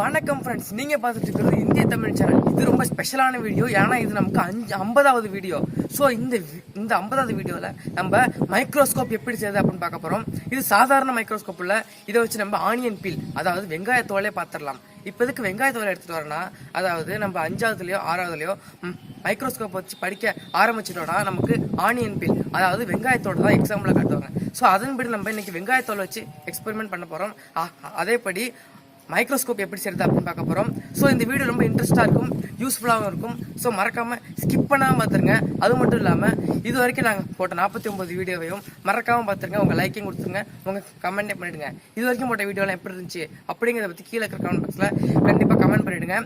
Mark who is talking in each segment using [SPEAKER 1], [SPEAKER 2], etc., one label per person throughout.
[SPEAKER 1] வணக்கம் ஃப்ரெண்ட்ஸ், நீங்கள் பார்த்துட்டு இருக்கிறது இந்திய தமிழ் சேனல். இது ரொம்ப ஸ்பெஷலான வீடியோ. ஏன்னா இது நமக்கு 50வது வீடியோ. ஸோ இந்த 50வது வீடியோவில் நம்ம மைக்ரோஸ்கோப் எப்படி செய்யுது அப்படின்னு பார்க்க போகிறோம். இது சாதாரண மைக்ரோஸ்கோப் இல்லை. இதை வச்சு நம்ம ஆனியன் பீல், அதாவது வெங்காயத்தோலே பார்த்துடலாம். இப்போ இதுக்கு வெங்காயத்தோலை எடுத்துகிட்டு வரேன்னா, அதாவது நம்ம 5வதுலையோ 6வதுலையோ மைக்ரோஸ்கோப் வச்சு படிக்க ஆரம்பிச்சிட்டோம்னா நமக்கு ஆனியன் பீல், அதாவது வெங்காயத்தோட தான் எக்ஸாம்பிள் காட்டுவாங்க. ஸோ அதன்படி நம்ம இன்னைக்கு வெங்காயத்தோலை வச்சு எக்ஸ்பெரிமெண்ட் பண்ண போகிறோம். அதேபடி மைக்ரோஸ்கோப் எப்படி செய்யறது அப்படின்னு பார்க்க போகிறோம். ஸோ இந்த வீடியோ ரொம்ப இன்ட்ரெஸ்டாக இருக்கும், யூஸ்ஃபுல்லாகவும் இருக்கும். ஸோ மறக்காமல் ஸ்கிப் பண்ணாமல் பார்த்துருங்க. அது மட்டும் இல்லாமல் இது வரைக்கும் நாங்கள் போட்ட 49 வீடியோவையும் மறக்காமல் பார்த்துருங்க. உங்கள் லைக்கையும் கொடுத்துருங்க, உங்கள் கமெண்டே பண்ணிவிடுங்க. இது வரைக்கும் போட்ட வீடியோலாம் எப்படி இருந்துச்சு அப்படிங்கிறத பற்றி கீழே இருக்கிற கமெண்ட் பாக்ஸில் கண்டிப்பாக கமெண்ட் பண்ணிவிடுங்க.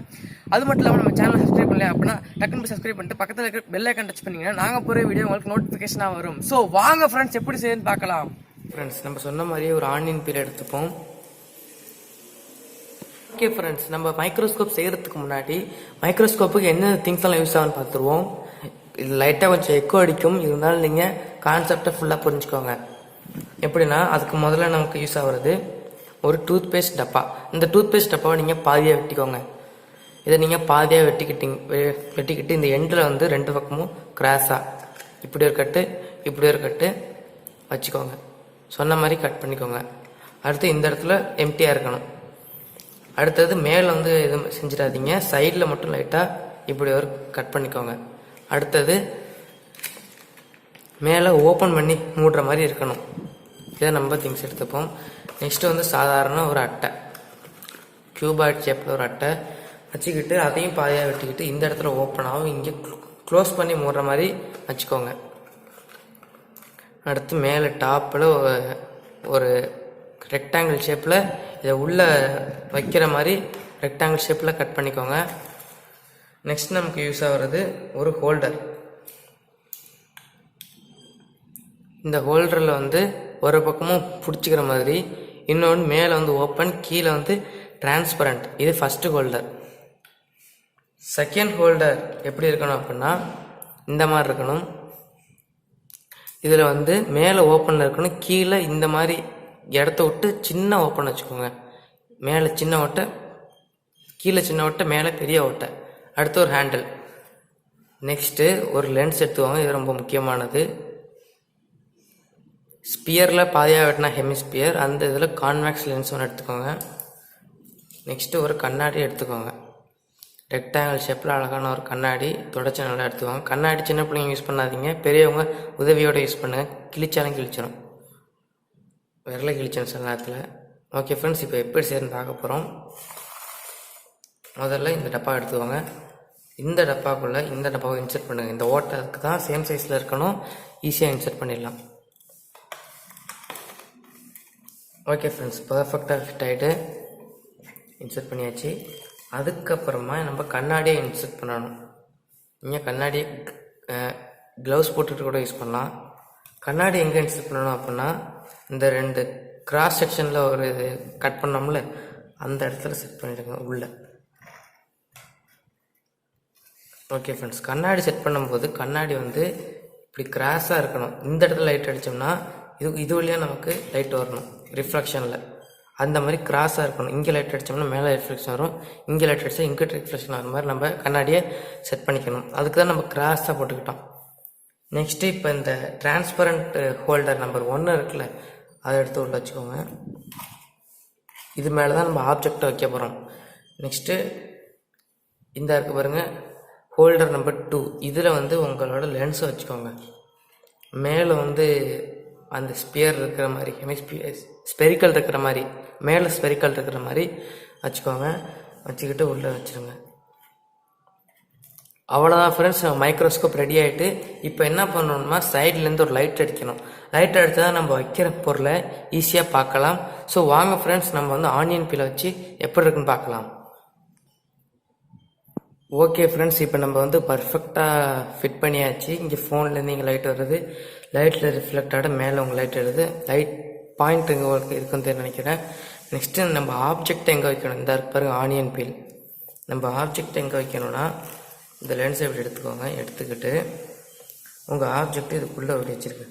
[SPEAKER 1] அது மட்டும் இல்லாமல் நம்ம சேனல் சப்ஸ்கிரைப் பண்ணல அப்படின்னா டக்குனு சப்ஸ்கிரைப் பண்ணிட்டு பக்கத்தில் இருக்கிற பெல் ஐக்கான் டச் பண்ணிங்கன்னா நாங்கள் போகிற வீடியோ உங்களுக்கு நோட்டிஃபிகேஷனாக வரும். ஸோ வாங்க ஃப்ரெண்ட்ஸ், எப்படி செய்யுதுன்னு பார்க்கலாம். ஃப்ரெண்ட்ஸ், நம்ம சொன்ன மாதிரியே ஒரு ஆனியன் பீல் எடுத்துப்போம். ஓகே ஃப்ரெண்ட்ஸ், நம்ம மைக்ரோஸ்கோப் செய்கிறதுக்கு முன்னாடி மைக்ரோஸ்கோப்புக்கு என்ன திங்ஸ் எல்லாம் யூஸ் ஆகுன்னு பார்த்துருவோம். இது லைட்டாக கொஞ்சம் எக்கோ அடிக்கும், இருந்தாலும் நீங்கள் கான்செப்டை ஃபுல்லாக புரிஞ்சுக்கோங்க. எப்படின்னா, அதுக்கு முதல்ல நமக்கு யூஸ் ஆகுறது ஒரு டூத்பேஸ்ட் டப்பா. இந்த டூத்பேஸ்ட் டப்பாவை நீங்கள் பாதியாக வெட்டிக்கோங்க. இதை நீங்கள் பாதியாக வெட்டிக்கிட்டு இந்த எண்டில் வந்து 2 பக்கமும் கிராஸாக இப்படி ஒரு கட்டு வச்சுக்கோங்க. சொன்ன மாதிரி கட் பண்ணிக்கோங்க. அடுத்து இந்த இடத்துல எம்டியாக இருக்கணும். அடுத்தது மேலே வந்து எதுவும் செஞ்சிடாதீங்க, சைடில் மட்டும் லைட்டாக இப்படி ஒரு கட் பண்ணிக்கோங்க. அடுத்தது மேலே ஓப்பன் பண்ணி மூடுற மாதிரி இருக்கணும். இதை நம்ம திங்ஸ் எடுத்துப்போம். நெக்ஸ்ட்டு வந்து சாதாரண ஒரு அட்டை, கியூபாய்ட் ஷேப்பில் ஒரு அட்டை வச்சுக்கிட்டு அதையும் பாதியாக வெட்டிக்கிட்டு இந்த இடத்துல ஓப்பன் ஆகும், இங்கே க்ளோஸ் பண்ணி மூடுற மாதிரி வச்சுக்கோங்க. அடுத்து மேலே டாப்பில் ஒரு ரெக்டாங்கிள் ஷேப்பில் இதை உள்ளே வைக்கிற மாதிரி ரெக்டாங்கிள் ஷேப்பில் கட் பண்ணிக்கோங்க. நெக்ஸ்ட் நமக்கு யூஸ் ஆகிறது ஒரு ஹோல்டர். இந்த ஹோல்டரில் வந்து ஒரு பக்கமும் பிடிச்சிக்கிற மாதிரி, இன்னொன்று மேலே வந்து ஓப்பன், கீழே வந்து டிரான்ஸ்பரண்ட். இது ஃபஸ்ட்டு ஹோல்டர். செகண்ட் ஹோல்டர் எப்படி இருக்கணும் அப்படின்னா இந்த மாதிரி இருக்கணும். இதில் வந்து மேலே ஓப்பனில் இருக்கணும், கீழே இந்த மாதிரி இடத்த விட்டு சின்ன ஓப்பன் வச்சுக்கோங்க. மேலே சின்ன ஓட்டை, கீழே சின்ன ஓட்டை, மேலே பெரிய ஓட்டை. அடுத்து ஒரு ஹேண்டில். நெக்ஸ்ட்டு ஒரு லென்ஸ் எடுத்துவாங்க, இது ரொம்ப முக்கியமானது. ஸ்பியரில் பாதியாக வெட்டினா ஹெமிஸ்பியர், அந்த இதில் கான்வெக்ஸ் லென்ஸ் ஒன்று எடுத்துக்கோங்க. நெக்ஸ்ட்டு ஒரு கண்ணாடி எடுத்துக்கோங்க. ரெக்டாங்கிள் ஷேப்பில் அழகான ஒரு கண்ணாடி தொடச்சி நல்லா எடுத்துக்கோங்க. கண்ணாடி சின்ன பிள்ளைங்க யூஸ் பண்ணாதீங்க, பெரியவங்க உதவியோடு யூஸ் பண்ணுங்கள். கிழிச்சாலும் கிழிச்சிடும், விரலை கிழிச்சிடும் சில நேரத்தில். ஓகே ஃப்ரெண்ட்ஸ், இப்போ எப்படி சேர்ந்து பார்க்க போகிறோம். முதல்ல இந்த டப்பா எடுத்துக்கோங்க. இந்த டப்பாக்குள்ளே இந்த டப்பாவை இன்சர்ட் பண்ணுங்கள். இந்த ஓட்டத்துக்கு தான் சேம் சைஸில் இருக்கணும், ஈஸியாக இன்சர்ட் பண்ணிடலாம். ஓகே ஃப்ரெண்ட்ஸ், பர்ஃபெக்டாக ஃபிட் ஆகிட்டு இன்சர்ட் பண்ணியாச்சு. அதுக்கப்புறமா நம்ம கண்ணாடியை இன்சர்ட் பண்ணணும். நீங்கள் கண்ணாடியை க்ளவுஸ் போட்டுட்டு கூட யூஸ் பண்ணலாம். கண்ணாடி எங்கே இன்சர்ட் பண்ணணும் அப்படின்னா இந்த 2 கிராஸ் செக்ஷனில் ஒரு கட் பண்ணோம்ல அந்த இடத்துல செட் பண்ணிவிடுங்க உள்ள. ஓகே ஃப்ரெண்ட்ஸ், கண்ணாடி செட் பண்ணும்போது கண்ணாடி வந்து இப்படி கிராஸாக இருக்கணும். இந்த இடத்துல லைட் அடித்தோம்னா இது வழியாக நமக்கு லைட் வரணும் ரிஃப்ளெக்ஷனில். அந்த மாதிரி கிராஸாக இருக்கணும். இங்கே லைட் அடித்தோம்னா மேலே ரிஃப்ளெக்ஷன் வரும், இங்கே லைட் அடித்தா இங்கே ரிஃப்ளெக்ஷன் ஆகிற மாதிரி நம்ம கண்ணாடியை செட் பண்ணிக்கணும். அதுக்கு தான் நம்ம கிராஸாக போட்டுக்கிட்டோம். நெக்ஸ்ட்டு இப்போ இந்த டிரான்ஸ்பரண்ட் ஹோல்டர் நம்பர் 1 இருக்குல்ல, அதை எடுத்து உள்ள வச்சுக்கோங்க. இது மேலே தான் நம்ம ஆப்ஜெக்டை வைக்க போகிறோம். நெக்ஸ்ட்டு இந்த இருக்கு பாருங்கள், ஹோல்டர் நம்பர் 2. இதில் வந்து உங்களோட லென்ஸை வச்சுக்கோங்க. மேலே வந்து அந்த ஸ்பியர் இருக்கிற மாதிரி, ஸ்பெரிக்கல் இருக்கிற மாதிரி, மேலே ஸ்பெரிக்கல் இருக்கிற மாதிரி வச்சுக்கோங்க. வச்சுக்கிட்டு உள்ளே வச்சுருங்க. அவ்வளோதான் ஃப்ரெண்ட்ஸ், மைக்ரோஸ்கோப் ரெடி ஆகிட்டு இப்போ என்ன பண்ணணும்னா சைட்லேருந்து ஒரு லைட் அடிக்கணும். லைட் அடித்தா தான் நம்ம வைக்கிற பொருளை ஈஸியாக பார்க்கலாம். ஸோ வாங்க ஃப்ரெண்ட்ஸ், நம்ம வந்து ஆனியன் பீலை வச்சு எப்படி இருக்குன்னு பார்க்கலாம். ஓகே ஃப்ரெண்ட்ஸ், இப்போ நம்ம வந்து பர்ஃபெக்டாக ஃபிட் பண்ணியாச்சு. இங்கே ஃபோன்லேருந்து இங்கே லைட் வருது, லைட்டில் ரிஃப்ளெக்டாக மேலே உங்கள் லைட் வருது. லைட் பாயிண்ட் எங்கே இருக்குன்னு நினைக்கிறேன். நெக்ஸ்ட்டு நம்ம ஆப்ஜெக்ட் எங்கே வைக்கணும், இந்த பாருங்க ஆனியன் பீல். நம்ம ஆப்ஜெக்ட் எங்கே வைக்கணும்னா இந்த லென்ஸை இப்படி எடுத்துக்கோங்க. எடுத்துக்கிட்டு உங்கள் ஆப்ஜெக்ட் இதுக்குள்ளே அப்படி வச்சுருங்க.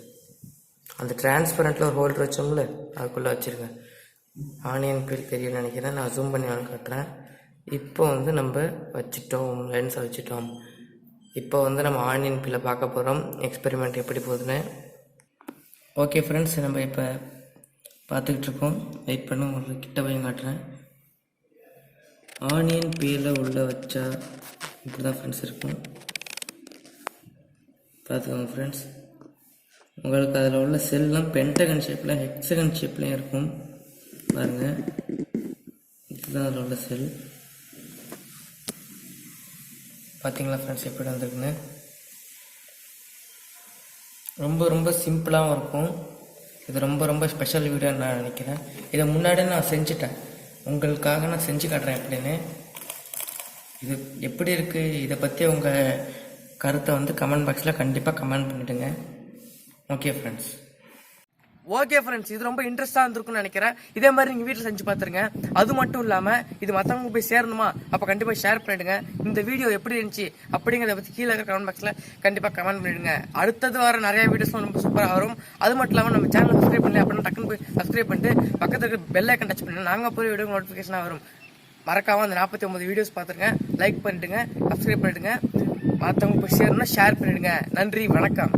[SPEAKER 1] அந்த டிரான்ஸ்பரண்ட்டில் ஒரு ஹோல்டர் வச்சோம்ல, அதுக்குள்ளே வச்சுருங்க. ஆனியன் பீல் தெரியும்னு நினைக்கிறேன், நான் ஜூம் பண்ணி காட்டுறேன். இப்போ வந்து நம்ம வச்சுட்டோம், லென்ஸை வச்சுட்டோம். இப்போ வந்து நம்ம ஆனியன் பீலை பார்க்க போகிறோம், எக்ஸ்பெரிமெண்ட் எப்படி போகுதுன்னு. ஓகே ஃப்ரெண்ட்ஸ், நம்ம இப்போ பார்த்துக்கிட்டு இருக்கோம். வெயிட் பண்ண உங்களுக்கு கிட்ட போய் காட்டுறேன். ஆனியன் பீலை உள்ளே வச்சா இப்படி தான் ஃப்ரெண்ட்ஸ் இருக்கும். பார்த்துக்கோங்க ஃப்ரெண்ட்ஸ், உங்களுக்கு அதில் உள்ள செல்லாம் பென்டகன் ஷேப்பில் ஹெக்ஸகன் ஷேப்லேயும் இருக்கும். பாருங்கள், இதுதான் அதில் உள்ள செல். பார்த்தீங்களா ஃப்ரெண்ட்ஸ் எப்படி வந்திருக்குன்னு. ரொம்ப ரொம்ப சிம்பிளாகவும் இருக்கும். இது ரொம்ப ரொம்ப ஸ்பெஷல் வீடியோன்னு நான் நினைக்கிறேன். இதை முன்னாடியே நான் செஞ்சுட்டேன், உங்களுக்காக நான் செஞ்சு காட்டுறேன் எப்படின்னு. இது எப்படி இருக்குது, இதை பற்றி உங்கள் கருத்தை வந்து கமெண்ட் பாக்ஸில் கண்டிப்பாக கமெண்ட் பண்ணிவிடுங்க. Okay friends. ஓகே ஃப்ரெண்ட்ஸ், இது ரொம்ப இன்ட்ரெஸ்டாக இருந்திருக்கும்னு நினைக்கிறேன். இதே மாதிரி நீங்கள் வீட்டில் செஞ்சு பார்த்துருங்க. அது மட்டும் இல்லாமல் இது மற்றவங்களுக்கு போய் சேரணுமா, அப்போ கண்டிப்பாக ஷேர் பண்ணிவிடுங்க. இந்த வீடியோ எப்படி இருந்துச்சு அப்படிங்கிறத பற்றி கீழே இருக்கிற கமெண்ட் பாக்ஸில் கண்டிப்பாக கமெண்ட் பண்ணிவிடுங்க. அடுத்தது வர நிறைய வீடியோஸ்லாம் ரொம்ப சூப்பராக வரும். அது மட்டும் இல்லாமல் நம்ம சேனலை சப்ஸ்கிரைப் பண்ணி அப்படின்னா டக்குன்னு போய் சப்ஸ்கிரைப் பண்ணிட்டு பக்கத்தில் இருக்க பெல் ஐக்கன் டச் பண்ணி நாங்கள் போய் வீடியோ நோட்டிஃபிகேஷனாக வரும். மறக்காமல் அந்த 49 வீடியோஸ் பார்த்துருங்க, லைக் பண்ணிவிடுங்க, சப்ஸ்கிரைப் பண்ணிவிடுங்க. மற்றவங்க போய் சேரணும்னா ஷேர் பண்ணிவிடுங்க. நன்றி, வணக்கம்.